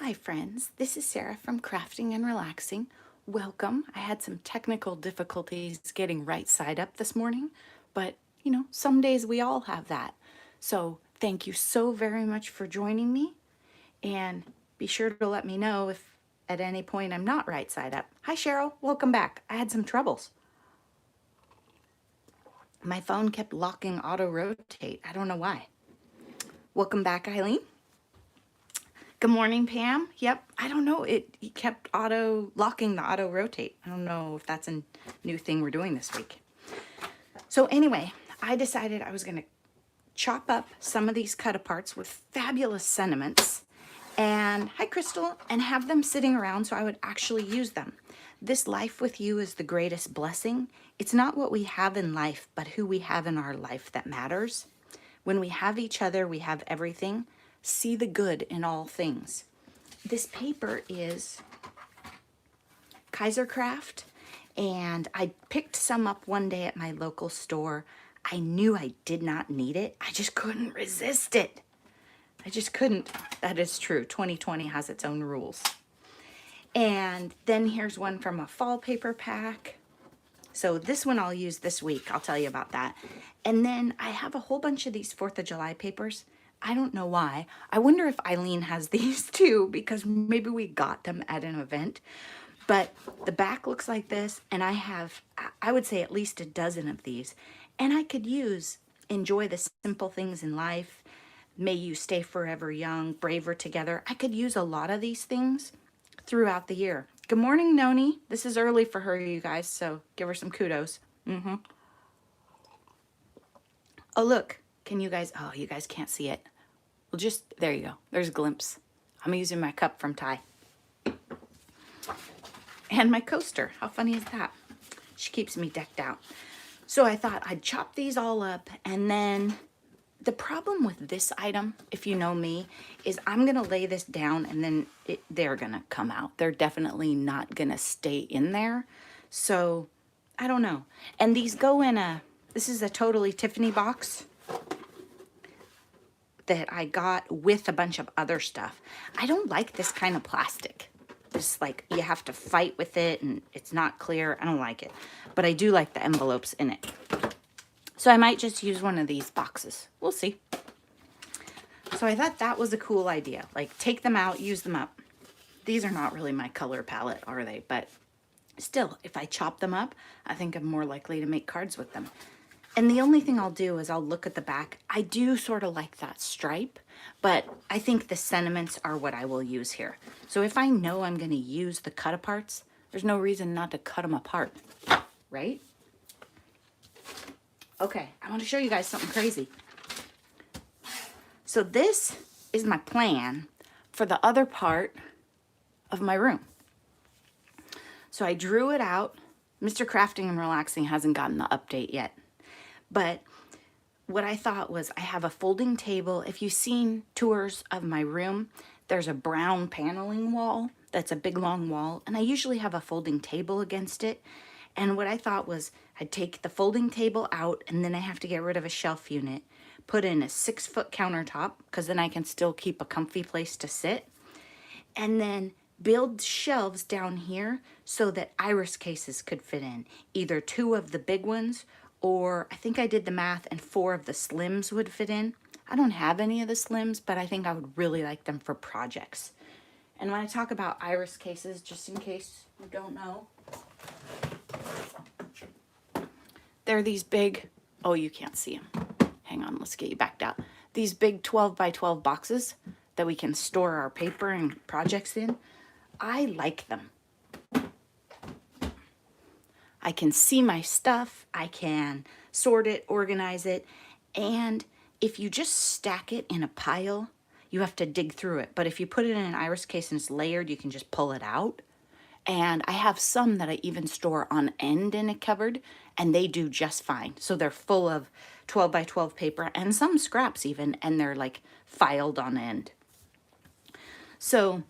Hi friends, this is Sarah from Crafting and Relaxing. Welcome. I had some technical difficulties getting right side up this morning, but some days we all have that. So thank you so very much for joining me, and be sure to let me know if at any point I'm not right side up. Hi Cheryl, welcome back. I had some troubles. My phone kept locking auto rotate. I don't know why. Welcome back, Eileen. Good morning, Pam. Yep, I don't know. It kept auto locking the auto rotate. I don't know if that's a new thing we're doing this week. So anyway, I decided I was going to chop up some of these cut aparts with fabulous sentiments and hi Crystal, and have them sitting around so I would actually use them. This life with you is the greatest blessing. It's not what we have in life, but who we have in our life that matters. When we have each other, we have everything. See the good in all things. This paper is Kaisercraft, and I picked some up one day at my local store. I knew I did not need it. I just couldn't resist it. I just couldn't. That is true. 2020 has its own rules. And then here's one from a fall paper pack. So this one I'll use this week. I'll tell you about that. And then I have a whole bunch of these 4th of July papers. I don't know why. I wonder if Eileen has these too, because maybe we got them at an event. But the back looks like this, and I have, I would say, at least a dozen of these. And I could use enjoy the simple things in life. May you stay forever young, braver together. I could use a lot of these things throughout the year. Good morning, Noni. This is early for her, you guys, so give her some kudos. Oh, look. Can you guys, oh, you guys can't see it. Well, just, there you go. There's a glimpse. I'm using my cup from Ty. And my coaster. How funny is that? She keeps me decked out. So I thought I'd chop these all up, and then the problem with this item, if you know me, is I'm going to lay this down and then they're going to come out. They're definitely not going to stay in there. So I don't know. And these go in this is a Totally Tiffany box that I got with a bunch of other stuff. I don't like this kind of plastic. This, like, you have to fight with it and it's not clear. I don't like it. But I do like the envelopes in it. So I might just use one of these boxes. We'll see. So I thought that was a cool idea. Like, take them out, use them up. These are not really my color palette, are they? But still, if I chop them up, I think I'm more likely to make cards with them. And the only thing I'll do is I'll look at the back. I do sort of like that stripe, but I think the sentiments are what I will use here. So if I know I'm going to use the cut aparts, there's no reason not to cut them apart, right? Okay, I want to show you guys something crazy. So this is my plan for the other part of my room. So I drew it out. Mr. Crafting and Relaxing hasn't gotten the update yet. But what I thought was, I have a folding table. If you've seen tours of my room, there's a brown paneling wall that's a big long wall, and I usually have a folding table against it. And what I thought was, I'd take the folding table out, and then I have to get rid of a shelf unit, put in a 6-foot countertop, because then I can still keep a comfy place to sit, and then build shelves down here so that iris cases could fit in, either 2 of the big ones, or I think I did the math and 4 of the slims would fit in. I don't have any of the slims, but I think I would really like them for projects. And when I talk about iris cases, just in case you don't know, they're these big, oh, you can't see them. Hang on, let's get you backed out. These big 12 by 12 boxes that we can store our paper and projects in. I like them. I can see my stuff, I can sort it, organize it, and if you just stack it in a pile, you have to dig through it. But if you put it in an iris case and it's layered, you can just pull it out. And I have some that I even store on end in a cupboard, and they do just fine. So they're full of 12 by 12 paper and some scraps even, and they're like filed on end. So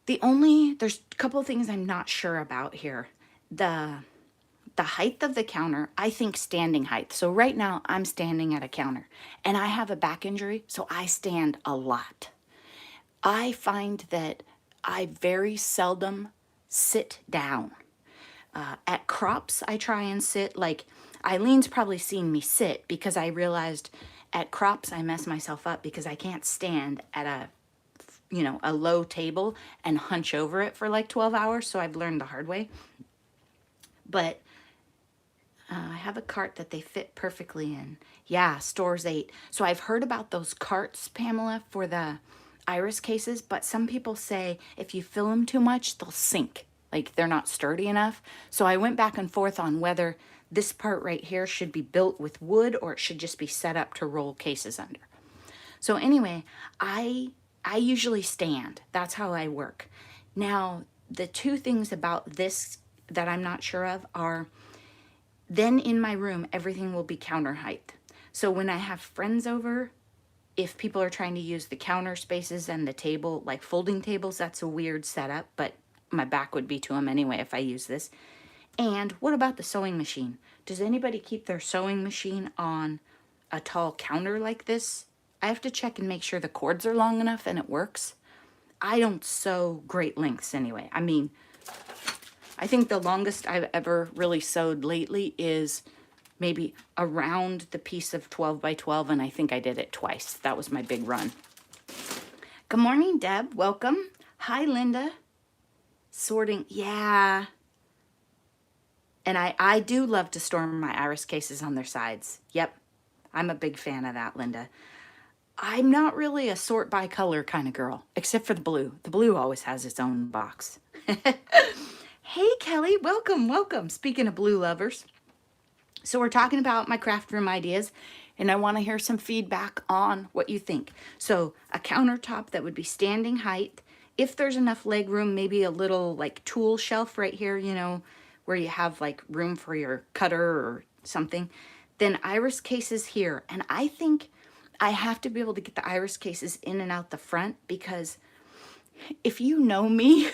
there's a couple of things I'm not sure about here. The height of the counter, I think standing height. So right now I'm standing at a counter and I have a back injury, so I stand a lot. I find that I very seldom sit down. At crops, I try and sit. Like, Eileen's probably seen me sit because I realized at crops I mess myself up because I can't stand at a low table and hunch over it for like 12 hours. So I've learned the hard way. But I have a cart that they fit perfectly in. Yeah, Stores 8. So I've heard about those carts, Pamela, for the iris cases, but some people say if you fill them too much, they'll sink. Like they're not sturdy enough. So I went back and forth on whether this part right here should be built with wood or it should just be set up to roll cases under. So anyway, I usually stand. That's how I work. Now, the two things about this that I'm not sure of are then in my room, everything will be counter height. So when I have friends over, if people are trying to use the counter spaces and the table, like folding tables, that's a weird setup, but my back would be to them anyway if I use this. And what about the sewing machine? Does anybody keep their sewing machine on a tall counter like this? I have to check and make sure the cords are long enough and it works. I don't sew great lengths anyway. I mean, I think the longest I've ever really sewed lately is maybe around the piece of 12 by 12, and I think I did it twice. That was my big run. Good morning, Deb. Welcome. Hi, Linda. Sorting. Yeah. And I do love to store my iris cases on their sides. Yep. I'm a big fan of that, Linda. I'm not really a sort by color kind of girl, except for the blue. The blue always has its own box. Hey, Kelly, welcome, welcome. Speaking of blue lovers. So we're talking about my craft room ideas, and I want to hear some feedback on what you think. So a countertop that would be standing height. If there's enough leg room, maybe a little like tool shelf right here, you know, where you have like room for your cutter or something. Then iris cases here. And I think I have to be able to get the iris cases in and out the front because if you know me,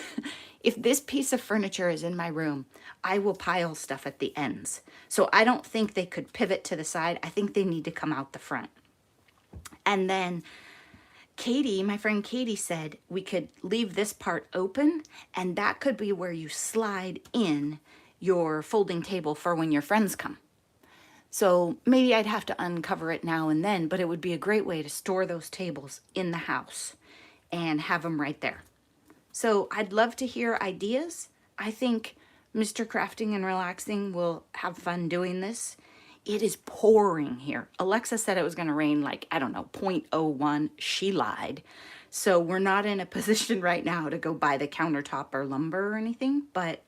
if this piece of furniture is in my room, I will pile stuff at the ends. So I don't think they could pivot to the side. I think they need to come out the front. And then Katie, my friend Katie said we could leave this part open and that could be where you slide in your folding table for when your friends come. So maybe I'd have to uncover it now and then, but it would be a great way to store those tables in the house and have them right there. So I'd love to hear ideas. I think Mr. Crafting and Relaxing will have fun doing this. It is pouring here. Alexa said it was going to rain like, I don't know, 0.01. She lied. So we're not in a position right now to go buy the countertop or lumber or anything, but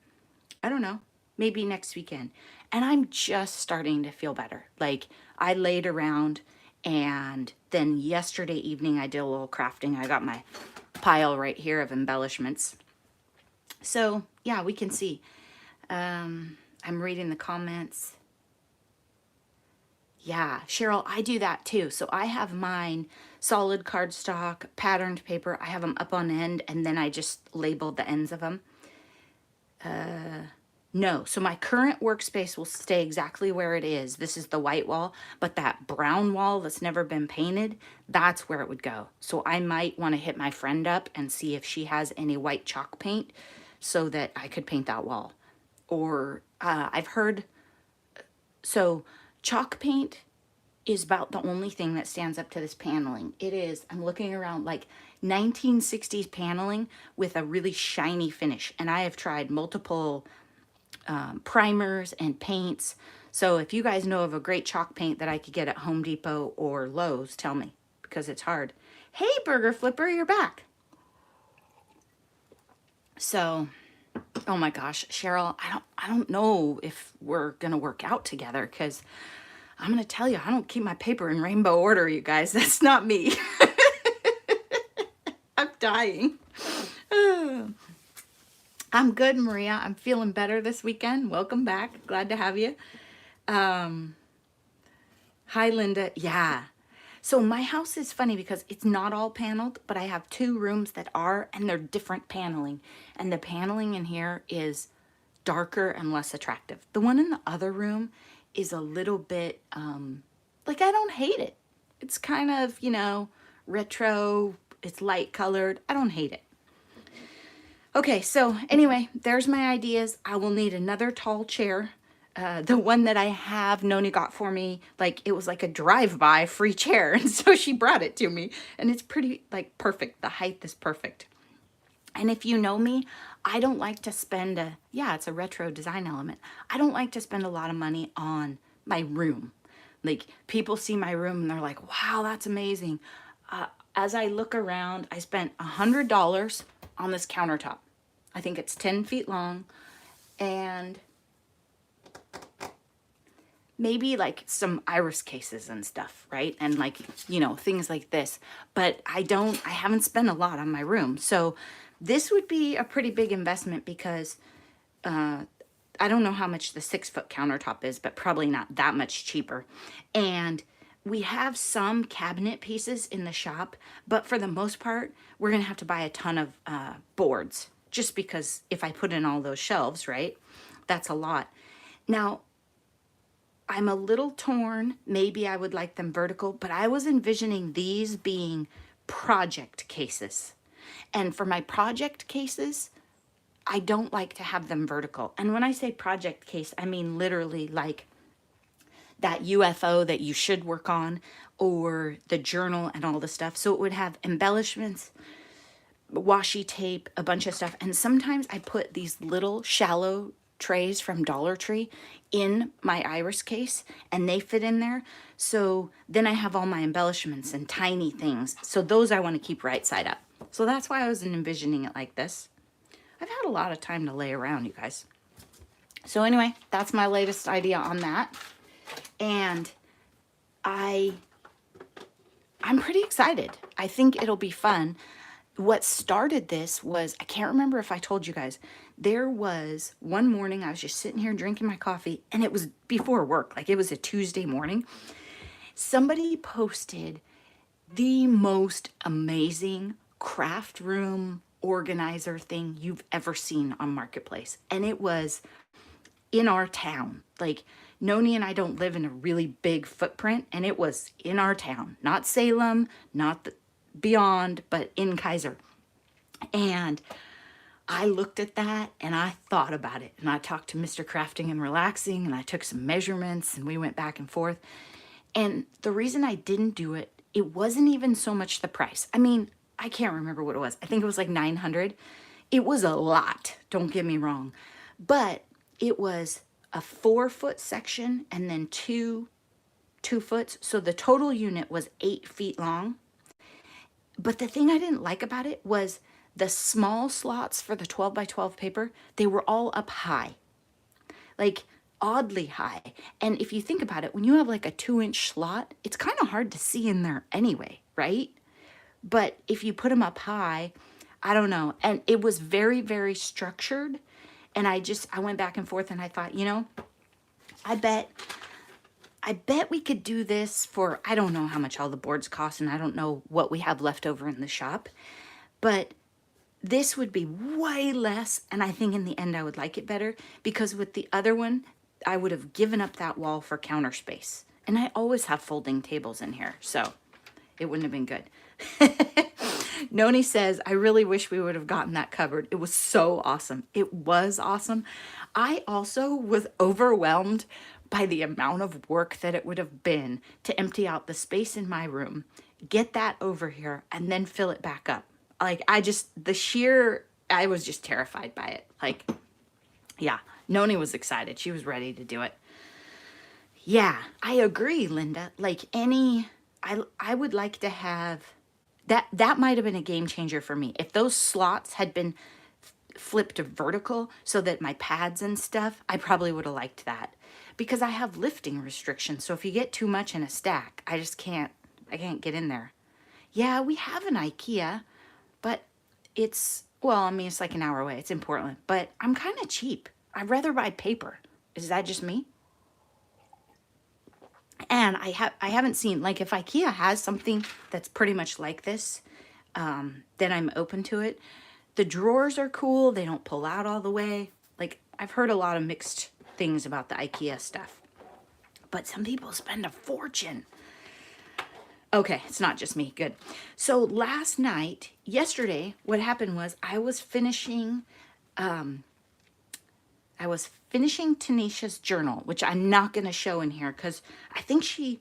I don't know, maybe next weekend. And I'm just starting to feel better. Like I laid around and then yesterday evening I did a little crafting. I got my pile right here of embellishments. So yeah, we can see. I'm reading the comments. Yeah, Cheryl, I do that too. So I have mine solid cardstock, patterned paper. I have them up on end and then I just labeled the ends of them. No, so my current workspace will stay exactly where it is. This is the white wall, but that brown wall that's never been painted, that's where it would go. So I might want to hit my friend up and see if she has any white chalk paint so that I could paint that wall. Or I've heard, so chalk paint is about the only thing that stands up to this paneling. It is, I'm looking around like 1960s paneling with a really shiny finish. And I have tried multiple primers and paints. So if you guys know of a great chalk paint that I could get at Home Depot or Lowe's, tell me because it's hard. Hey, Burger Flipper, you're back. So, oh my gosh, Cheryl, I don't know if we're gonna work out together because I'm gonna tell you, I don't keep my paper in rainbow order, you guys. That's not me. I'm dying. I'm good, Maria. I'm feeling better this weekend. Welcome back. Glad to have you. Hi, Linda. Yeah. So my house is funny because it's not all paneled, but I have 2 rooms that are, and they're different paneling. And the paneling in here is darker and less attractive. The one in the other room is a little bit, like I don't hate it. It's kind of, you know, retro. It's light colored. I don't hate it. Okay, so anyway, there's my ideas. I will need another tall chair. The one that I have, Noni got for me, like it was like a drive-by free chair. And so she brought it to me and it's pretty like perfect. The height is perfect. And if you know me, I don't like to spend yeah, it's a retro design element. I don't like to spend a lot of money on my room. Like people see my room and they're like, wow, that's amazing. As I look around, I spent $100 on this countertop. I think it's 10 feet long and maybe like some iris cases and stuff, right? And like, you know, things like this. But I haven't spent a lot on my room. So this would be a pretty big investment because I don't know how much the 6-foot countertop is, but probably not that much cheaper. And we have some cabinet pieces in the shop, but for the most part, we're gonna have to buy a ton of boards just because if I put in all those shelves, right, that's a lot. Now, I'm a little torn. Maybe I would like them vertical, but I was envisioning these being project cases. And for my project cases, I don't like to have them vertical. And when I say project case, I mean literally like that UFO that you should work on or the journal and all the stuff. So it would have embellishments, washi tape, a bunch of stuff. And sometimes I put these little shallow trays from Dollar Tree in my iris case and they fit in there. So then I have all my embellishments and tiny things. So those I want to keep right side up. So that's why I was envisioning it like this. I've had a lot of time to lay around, you guys. So anyway, that's my latest idea on that. And I'm pretty excited. I think it'll be fun. What started this was, I can't remember if I told you guys, there was one morning I was just sitting here drinking my coffee and it was before work, like it was a Tuesday morning. Somebody posted the most amazing craft room organizer thing you've ever seen on Marketplace. And it was in our town. Like Noni and I don't live in a really big footprint and it was in our town, not Salem, not beyond, but in Kaiser. And I looked at that and I thought about it and I talked to Mr. Crafting and Relaxing and I took some measurements and we went back and forth. And the reason I didn't do it, it wasn't even so much the price. I mean, I can't remember what it was. I think it was like $900. It was a lot, don't get me wrong. But it was a 4-foot section and then two 2 foot. So the total unit was 8 feet long. But the thing I didn't like about it was the small slots for the 12 by 12 paper, they were all up high, like oddly high. And if you think about it, when you have like a 2-inch slot, it's kind of hard to see in there anyway, right? But if you put them up high, I don't know. And it was very, very structured. And I went back and forth and I thought, you know, I bet we could do this for, I don't know how much all the boards cost and I don't know what we have left over in the shop, but this would be way less. And I think in the end I would like it better because with the other one, I would have given up that wall for counter space. And I always have folding tables in here, so it wouldn't have been good. Noni says, I really wish we would have gotten that cupboard. It was so awesome. It was awesome. I also was overwhelmed by the amount of work that it would have been to empty out the space in my room, get that over here, and then fill it back up. Like, I was just terrified by it. Like, yeah, Noni was excited. She was ready to do it. Yeah, I agree, Linda. Like I would like to have, that might have been a game changer for me. If those slots had been flipped to vertical so that my pads and stuff, I probably would have liked that. Because I have lifting restrictions. So if you get too much in a stack, I can't get in there. Yeah, we have an IKEA, but it's like an hour away. It's in Portland, but I'm kind of cheap. I'd rather buy paper. Is that just me? And I haven't seen, like, if IKEA has something that's pretty much like this, then I'm open to it. The drawers are cool. They don't pull out all the way. Like, I've heard a lot of mixed things about the IKEA stuff. But some people spend a fortune. Okay, it's not just me. Good. So yesterday, what happened was I was finishing Tanisha's journal, which I'm not going to show in here because I think she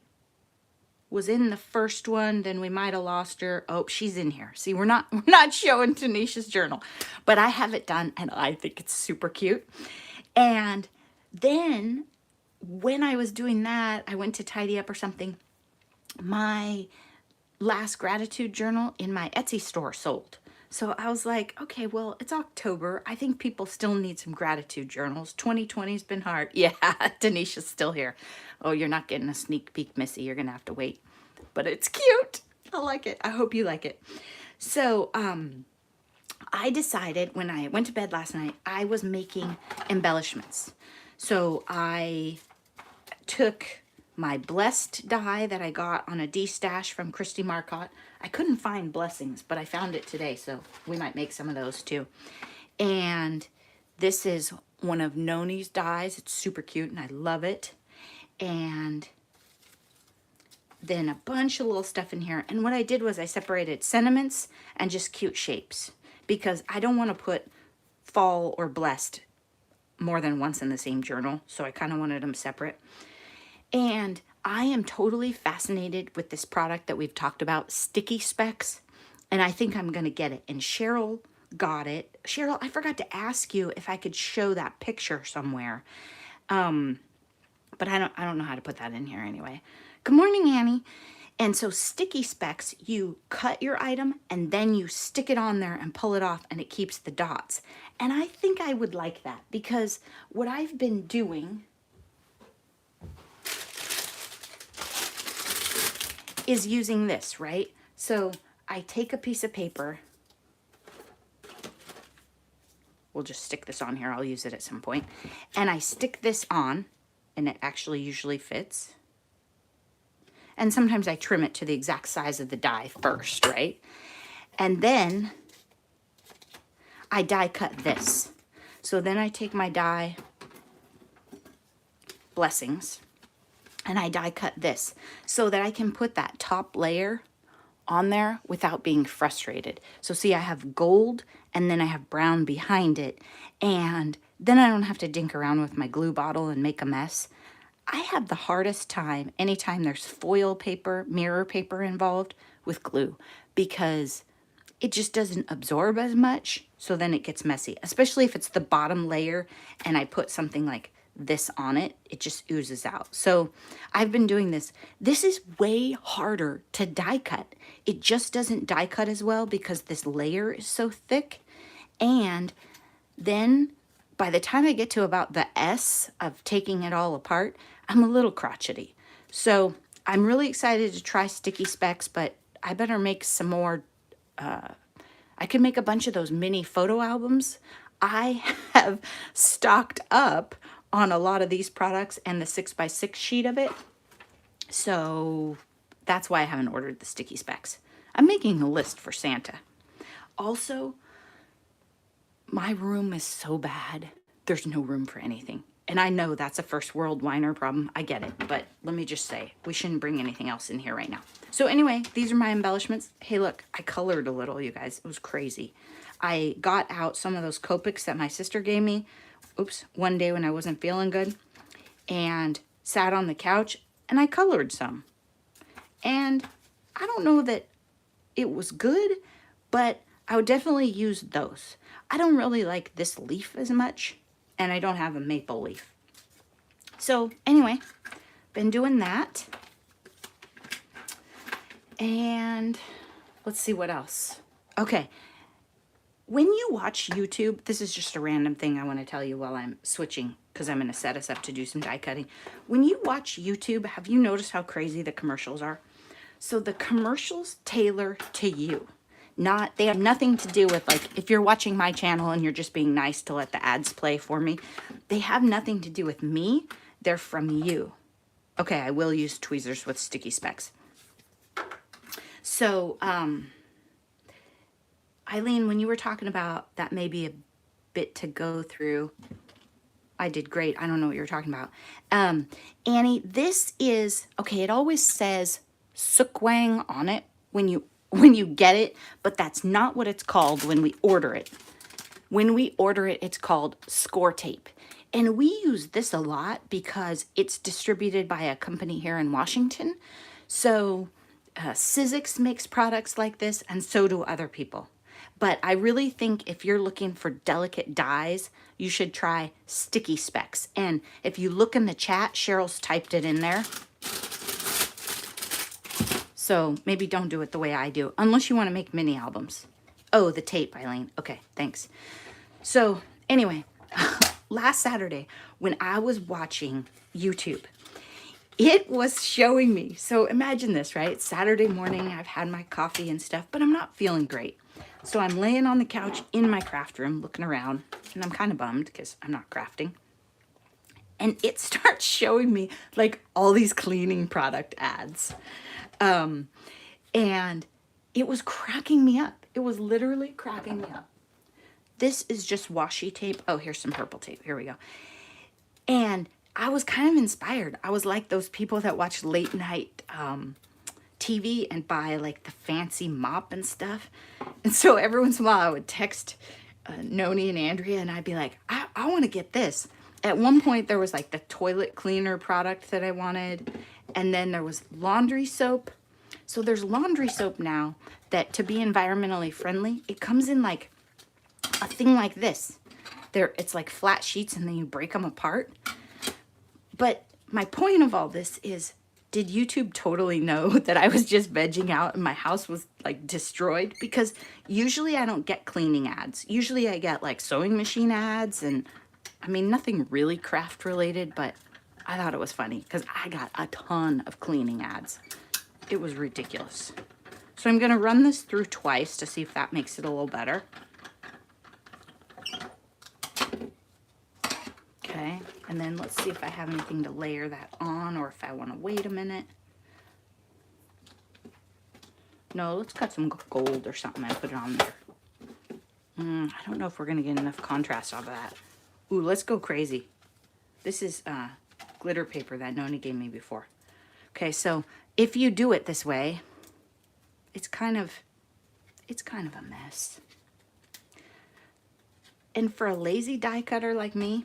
was in the first one, then we might have lost her. Oh, she's in here. See, we're not showing Tanisha's journal, but I have it done and I think it's super cute. And then when I was doing that, I went to tidy up or something. My last gratitude journal in my Etsy store sold. So I was like, okay, well, it's October. I think people still need some gratitude journals. 2020's been hard. Yeah, Denisha's still here. Oh, you're not getting a sneak peek, Missy. You're going to have to wait. But it's cute. I like it. I hope you like it. So I decided when I went to bed last night, I was making embellishments. So I took my blessed die that I got on a D-stash from Christy Marcotte. I couldn't find blessings, but I found it today, so we might make some of those too. And this is one of Noni's dies. It's super cute and I love it. And then a bunch of little stuff in here. And what I did was I separated sentiments and just cute shapes because I don't want to put fall or blessed more than once in the same journal. So I kind of wanted them separate. And I am totally fascinated with this product that we've talked about, Sticky Specs. And I think I'm going to get it. And Cheryl got it. Cheryl, I forgot to ask you if I could show that picture somewhere. But I don't know how to put that in here anyway. Good morning, Annie. And so Sticky Specs, you cut your item and then you stick it on there and pull it off and it keeps the dots. And I think I would like that because what I've been doing is using this, right? So I take a piece of paper. We'll just stick this on here. I'll use it at some point. And I stick this on, and it actually usually fits. And sometimes I trim it to the exact size of the die first, right? And then I die cut this. So then I take my die blessings and I die cut this so that I can put that top layer on there without being frustrated. So see, I have gold and then I have brown behind it, and then I don't have to dink around with my glue bottle and make a mess. I have the hardest time anytime there's foil paper, mirror paper involved with glue because it just doesn't absorb as much, so then it gets messy, especially if it's the bottom layer and I put something like this on it, it just oozes out. So I've been doing this. This is way harder to die cut. It just doesn't die cut as well because this layer is so thick. And then by the time I get to about the S of taking it all apart, I'm a little crotchety. So I'm really excited to try Sticky Specs, but I better make some more. I could make a bunch of those mini photo albums. I have stocked up on a lot of these products and the 6x6 sheet of it. So that's why I haven't ordered the Sticky Specs. I'm making a list for Santa. Also, my room is so bad. There's no room for anything. And I know that's a first world whiner problem. I get it. But let me just say, we shouldn't bring anything else in here right now. So anyway, these are my embellishments. Hey, look, I colored a little, you guys. It was crazy. I got out some of those Copics that my sister gave me. Oops, one day when I wasn't feeling good. And sat on the couch and I colored some. And I don't know that it was good, but I would definitely use those. I don't really like this leaf as much, and I don't have a maple leaf. So anyway, been doing that. And let's see what else. Okay, when you watch YouTube, this is just a random thing I want to tell you while I'm switching, because I'm going to set us up to do some die cutting. When you watch YouTube, have you noticed how crazy the commercials are? So the commercials tailor to you. They have nothing to do with, like, if you're watching my channel and you're just being nice to let the ads play for me, they have nothing to do with me. They're from you. Okay, I will use tweezers with Sticky Specs. So, Eileen, when you were talking about that may be a bit to go through, I did great. I don't know what you're talking about. Annie, this is, okay, it always says Sukwang on it when you get it, but that's not what it's called when we order it. When we order it, it's called score tape. And we use this a lot because it's distributed by a company here in Washington. So Sizzix makes products like this, and so do other people. But I really think if you're looking for delicate dyes, you should try Sticky Specs. And if you look in the chat, Cheryl's typed it in there. So maybe don't do it the way I do, unless you want to make mini albums. Oh, the tape, Eileen. Okay, thanks. So anyway, last Saturday when I was watching YouTube, it was showing me. So imagine this, right? Saturday morning, I've had my coffee and stuff, but I'm not feeling great. So I'm laying on the couch in my craft room looking around, and I'm kind of bummed because I'm not crafting. And it starts showing me like all these cleaning product ads. And it was cracking me up. It was literally cracking me up. This is just washi tape. Oh, here's some purple tape. Here we go. And I was kind of inspired. I was like those people that watch late night TV and buy like the fancy mop and stuff. And so every once in a while I would text Noni and Andrea and I'd be like, I want to get this. At one point there was like the toilet cleaner product that I wanted. And then there was laundry soap. So there's laundry soap now that, to be environmentally friendly, it comes in like a thing like this. It's like flat sheets and then you break them apart. But my point of all this is, did YouTube totally know that I was just vegging out and my house was like destroyed? Because usually I don't get cleaning ads. Usually I get like sewing machine ads, and I mean, nothing really craft related, but I thought it was funny because I got a ton of cleaning ads. It was ridiculous. So I'm going to run this through twice to see if that makes it a little better. Okay, and then let's see if I have anything to layer that on, or if I want to wait a minute. No, let's cut some gold or something and put it on there. I don't know if we're going to get enough contrast off of that. Ooh, let's go crazy. This is glitter paper that Noni gave me before. Okay, so if you do it this way, it's kind of a mess. And for a lazy die cutter like me,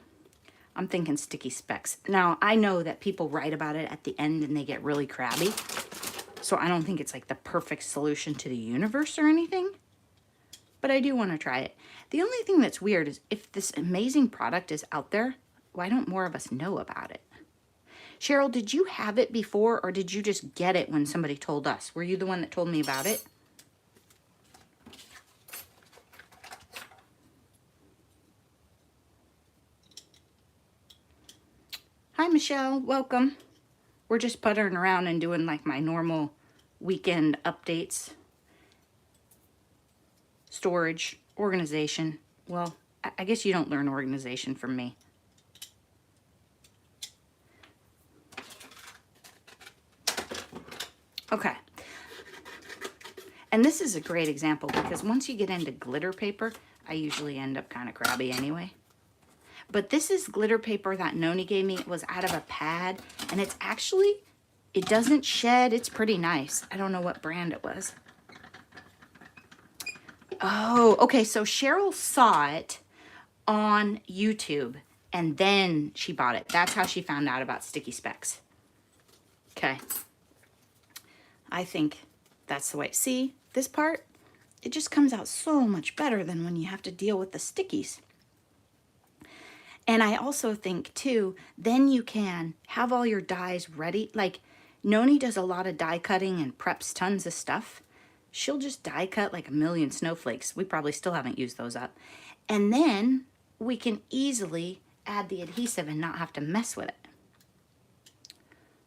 I'm thinking Sticky Specs. Now, I know that people write about it at the end and they get really crabby. So I don't think it's like the perfect solution to the universe or anything. But I do want to try it. The only thing that's weird is if this amazing product is out there, why don't more of us know about it? Cheryl, did you have it before, or did you just get it when somebody told us? Were you the one that told me about it? Hi, Michelle. Welcome. We're just puttering around and doing like my normal weekend updates. Storage, organization. Well, I guess you don't learn organization from me. Okay. And this is a great example because once you get into glitter paper, I usually end up kind of crabby anyway. But this is glitter paper that Noni gave me. It was out of a pad, and it's actually, it doesn't shed. It's pretty nice. I don't know what brand it was. Oh, okay. So Cheryl saw it on YouTube, and then she bought it. That's how she found out about Sticky Specs. Okay. I think that's the way. See, this part, it just comes out so much better than when you have to deal with the stickies. And I also think too, then you can have all your dies ready. Like Noni does a lot of die cutting and preps tons of stuff. She'll just die cut like a million snowflakes. We probably still haven't used those up. And then we can easily add the adhesive and not have to mess with it.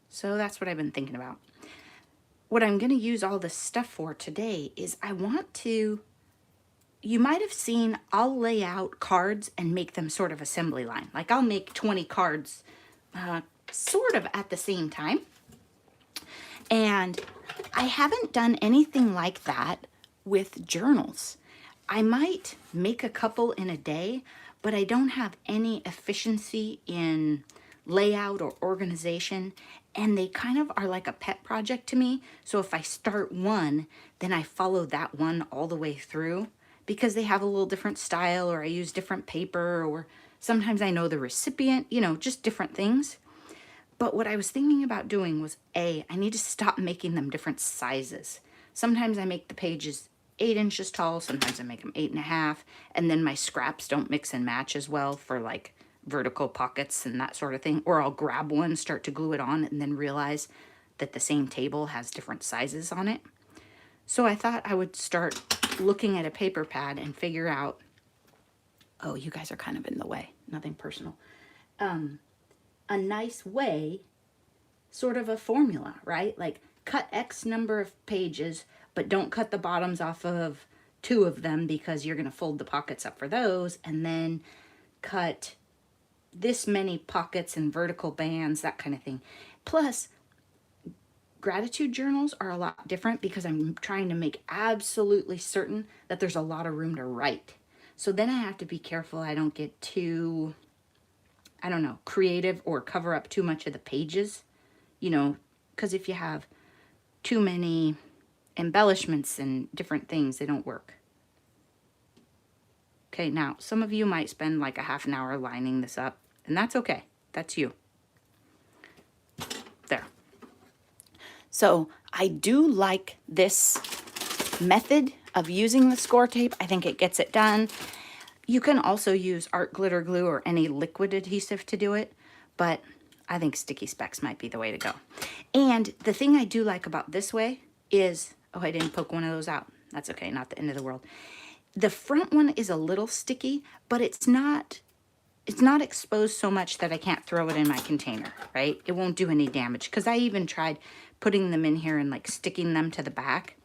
So that's what I've been thinking about. What I'm going to use all this stuff for today is I want to, you might have seen, I'll lay out cards and make them sort of assembly line. Like I'll make 20 cards sort of at the same time. And I haven't done anything like that with journals. I might make a couple in a day, but I don't have any efficiency in layout or organization. and they kind of are like a pet project to me. So if I start one, then I follow that one all the way through because they have a little different style, or I use different paper, or sometimes I know the recipient, you know, just different things. But what I was thinking about doing was I need to stop making them different sizes. Sometimes I make the pages 8 inches tall, sometimes I make them 8.5, and then my scraps don't mix and match as well for like vertical pockets and that sort of thing. Or I'll grab one, start to glue it on, and then realize that the same table has different sizes on it. So I thought I would start looking at a paper pad and figure out, oh, you guys are kind of in the way, nothing personal. A nice way, sort of a formula, right? Like cut X number of pages, but don't cut the bottoms off of 2 of them because you're going to fold the pockets up for those, and then cut this many pockets and vertical bands, that kind of thing. Plus, gratitude journals are a lot different because I'm trying to make absolutely certain that there's a lot of room to write. So then I have to be careful I don't get too, I don't know, creative or cover up too much of the pages, you know, because if you have too many embellishments and different things, they don't work. Okay, now some of you might spend like a half an hour lining this up, and that's okay. That's you. There. So I do like this method of using the score tape. I think it gets it done. You can also use art glitter glue or any liquid adhesive to do it, but I think sticky specs might be the way to go. And the thing I do like about this way is, oh, I didn't poke one of those out. That's okay, not the end of the world. The front one is a little sticky, but it's not exposed so much that I can't throw it in my container, right? It won't do any damage, because I even tried putting them in here and like sticking them to the back.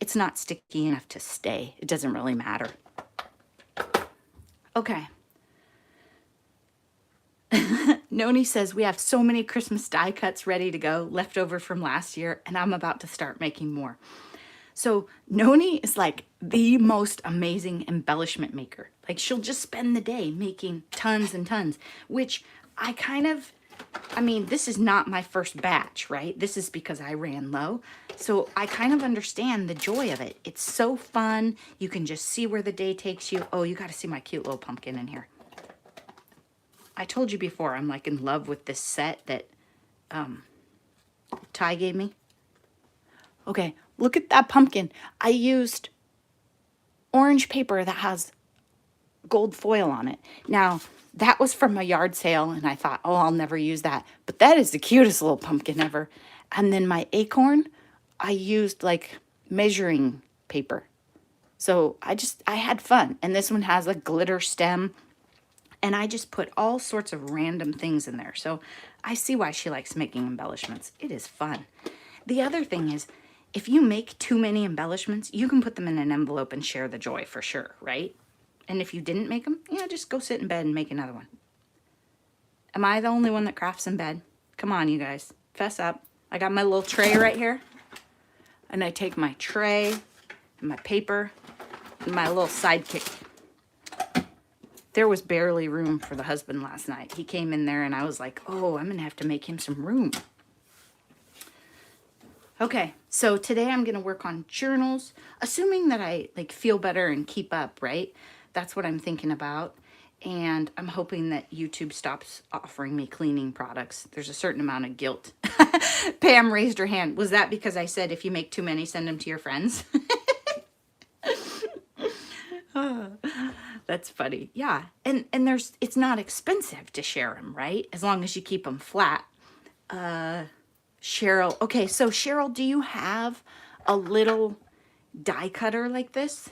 It's not sticky enough to stay. It doesn't really matter. Okay. Noni says, we have so many Christmas die cuts ready to go, left over from last year, and I'm about to start making more. So Noni is like the most amazing embellishment maker. Like, she'll just spend the day making tons and tons, which I mean, this is not my first batch, right? This is because I ran low. So I kind of understand the joy of it. It's so fun. You can just see where the day takes you. Oh, you got to see my cute little pumpkin in here. I told you before, I'm like in love with this set that Ty gave me. Okay, look at that pumpkin. I used orange paper that has gold foil on it. Now, that was from a yard sale, and I thought, oh, I'll never use that. But that is the cutest little pumpkin ever. And then my acorn, I used like measuring paper. So I had fun. And this one has a glitter stem. And I just put all sorts of random things in there. So I see why she likes making embellishments. It is fun. The other thing is, if you make too many embellishments, you can put them in an envelope and share the joy for sure, right? And if you didn't make them, yeah, just go sit in bed and make another one. Am I the only one that crafts in bed? Come on, you guys. Fess up. I got my little tray right here. And I take my tray and my paper and my little sidekick. There was barely room for the husband last night. He came in there and I was like, oh, I'm going to have to make him some room. Okay, so today I'm going to work on journals, assuming that I like feel better and keep up, right? That's what I'm thinking about. And I'm hoping that YouTube stops offering me cleaning products. There's a certain amount of guilt. Pam raised her hand. Was that because I said if you make too many, send them to your friends? That's funny. Yeah. And it's not expensive to share them, right? As long as you keep them flat. Cheryl. Okay, so Cheryl, do you have a little die cutter like this?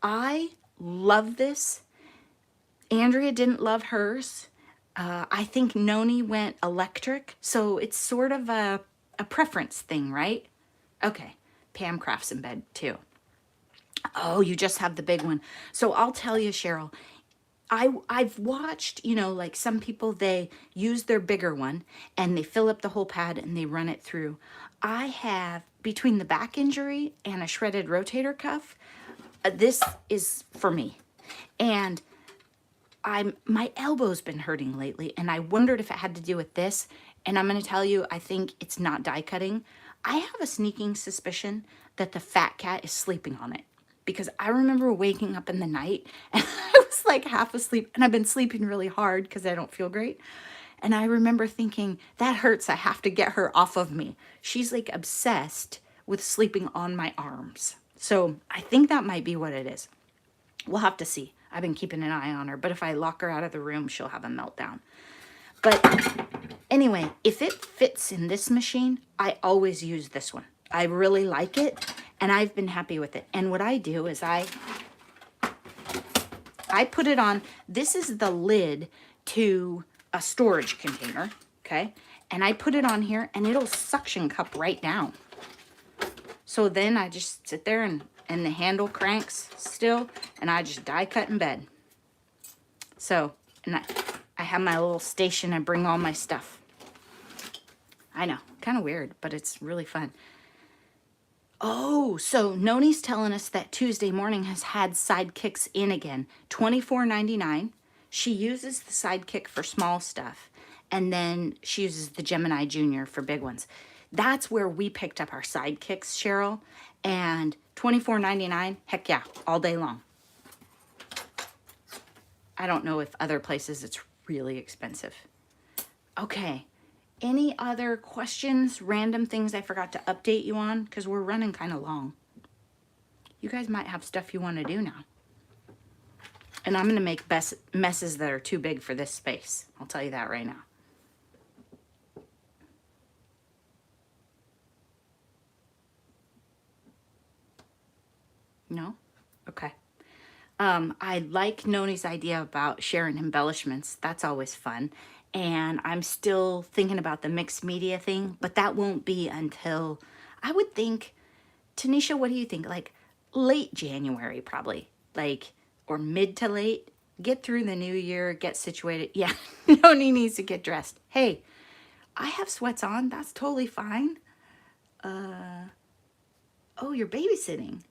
I love this. Andrea didn't love hers. I think Noni went electric. So it's sort of a preference thing, right? Okay. Pam crafts in bed too. Oh, you just have the big one. So I'll tell you, Cheryl, I've watched, you know, like some people, they use their bigger one and they fill up the whole pad and they run it through. I have, between the back injury and a shredded rotator cuff, this is for me. And my elbow's been hurting lately, and I wondered if it had to do with this. And I'm going to tell you, I think it's not die cutting. I have a sneaking suspicion that the fat cat is sleeping on it. Because I remember waking up in the night and I was like half asleep, and I've been sleeping really hard because I don't feel great. And I remember thinking, that hurts. I have to get her off of me. She's like obsessed with sleeping on my arms. So I think that might be what it is. We'll have to see. I've been keeping an eye on her, but if I lock her out of the room, she'll have a meltdown. But anyway, if it fits in this machine, I always use this one. I really like it, and I've been happy with it. And what I do is I put it on. This is the lid to a storage container, okay? And I put it on here, and it'll suction cup right down. So then I just sit there, and the handle cranks still, and I just die cut in bed. So, and I have my little station. I bring all my stuff. I know, kind of weird, but it's really fun. Oh, so Noni's telling us that Tuesday Morning has had sidekicks in again. $24.99. She uses the sidekick for small stuff, and then she uses the Gemini Junior for big ones. That's where we picked up our sidekicks, Cheryl, and $24.99. Heck yeah, all day long. I don't know if other places it's really expensive. Okay. Any other questions, random things I forgot to update you on? Because we're running kind of long. You guys might have stuff you want to do now. And I'm going to make messes that are too big for this space. I'll tell you that right now. No? Okay. I like Noni's idea about sharing embellishments. That's always fun. And I'm still thinking about the mixed media thing, but that won't be until, I would think, Tanisha, what do you think? Like late January, probably. Like, or mid to late. Get through the new year, get situated. Yeah, Noni needs to get dressed. Hey, I have sweats on. That's totally fine. Oh, you're babysitting.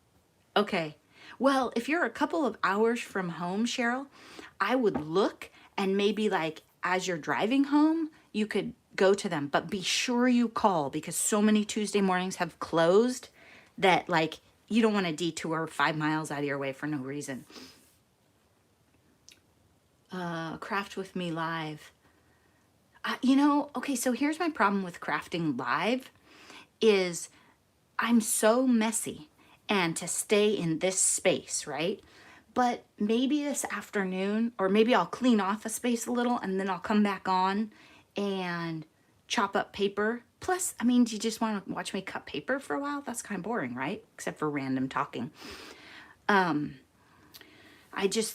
Okay. Well, if you're a couple of hours from home, Cheryl, I would look, and maybe like as you're driving home, you could go to them. But be sure you call, because so many Tuesday mornings have closed that like you don't want to detour 5 miles out of your way for no reason. Craft with me live. You know, okay, so here's my problem with crafting live is I'm so messy, and to stay in this space, right? But maybe this afternoon, or maybe I'll clean off a space a little, and then I'll come back on and chop up paper. Plus, I mean, do you just want to watch me cut paper for a while? That's kind of boring, right? Except for random talking.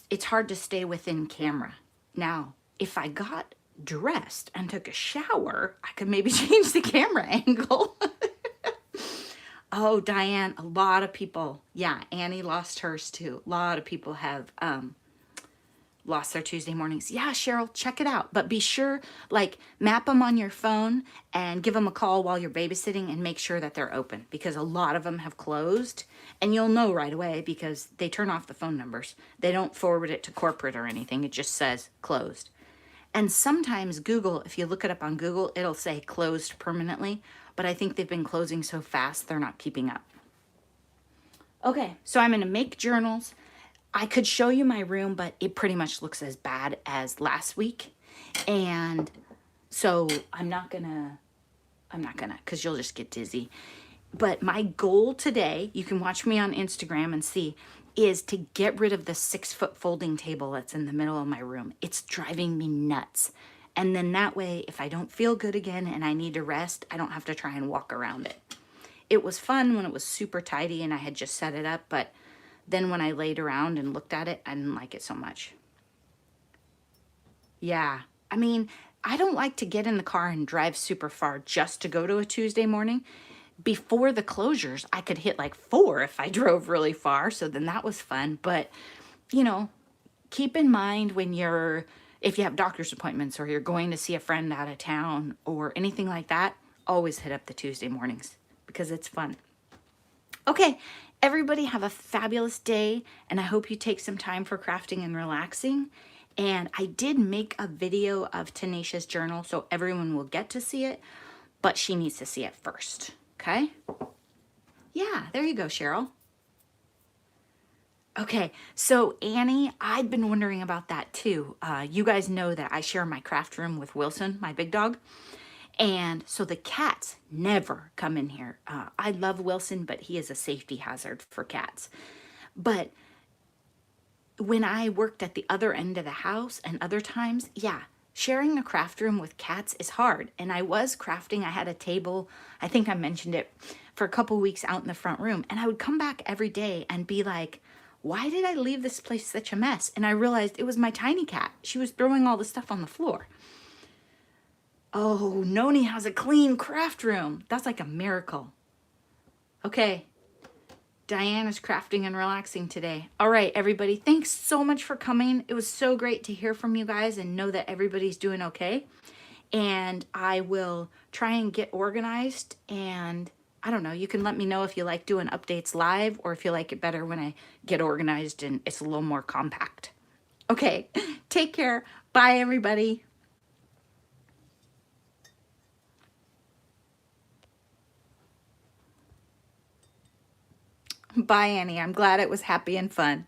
It's hard to stay within camera. Now, if I got dressed and took a shower, I could maybe change the camera angle. Oh, Diane, a lot of people. Yeah, Annie lost hers too. A lot of people have lost their Tuesday mornings. Yeah, Cheryl, check it out. But be sure, like, map them on your phone and give them a call while you're babysitting and make sure that they're open, because a lot of them have closed. And you'll know right away because they turn off the phone numbers. They don't forward it to corporate or anything. It just says closed. And sometimes Google, if you look it up on Google, it'll say closed permanently. But I think they've been closing so fast, they're not keeping up. Okay, so I'm going to make journals. I could show you my room, but it pretty much looks as bad as last week. And so I'm not gonna, because you'll just get dizzy. But my goal today, you can watch me on Instagram and see, is to get rid of the 6-foot folding table that's in the middle of my room. It's driving me nuts. And then that way, if I don't feel good again and I need to rest, I don't have to try and walk around it. It was fun when it was super tidy and I had just set it up, but then when I laid around and looked at it, I didn't like it so much. Yeah, I mean, I don't like to get in the car and drive super far just to go to a Tuesday morning. Before the closures, I could hit like 4 if I drove really far, so then that was fun. But, you know, keep in mind when if you have doctor's appointments or you're going to see a friend out of town or anything like that, always hit up the Tuesday mornings because it's fun. Okay, everybody have a fabulous day, and I hope you take some time for crafting and relaxing. And I did make a video of Tenacious Journal so everyone will get to see it, but she needs to see it first, okay? Yeah, there you go, Cheryl. Okay, so Annie, I've been wondering about that too. You guys know that I share my craft room with Wilson, my big dog. And so the cats never come in here. I love Wilson, but he is a safety hazard for cats. But when I worked at the other end of the house and other times, yeah, sharing a craft room with cats is hard. And I was crafting, I had a table, I think I mentioned it, for a couple weeks out in the front room. And I would come back every day and be like, why did I leave this place such a mess? And I realized it was my tiny cat. She was throwing all the stuff on the floor. Oh, Noni has a clean craft room. That's like a miracle. Okay, Diana's crafting and relaxing today. All right, everybody, thanks so much for coming. It was so great to hear from you guys and know that everybody's doing okay. And I will try and get organized, and I don't know, you can let me know if you like doing updates live or if you like it better when I get organized and it's a little more compact. Okay, take care. Bye, everybody. Bye, Annie. I'm glad it was happy and fun.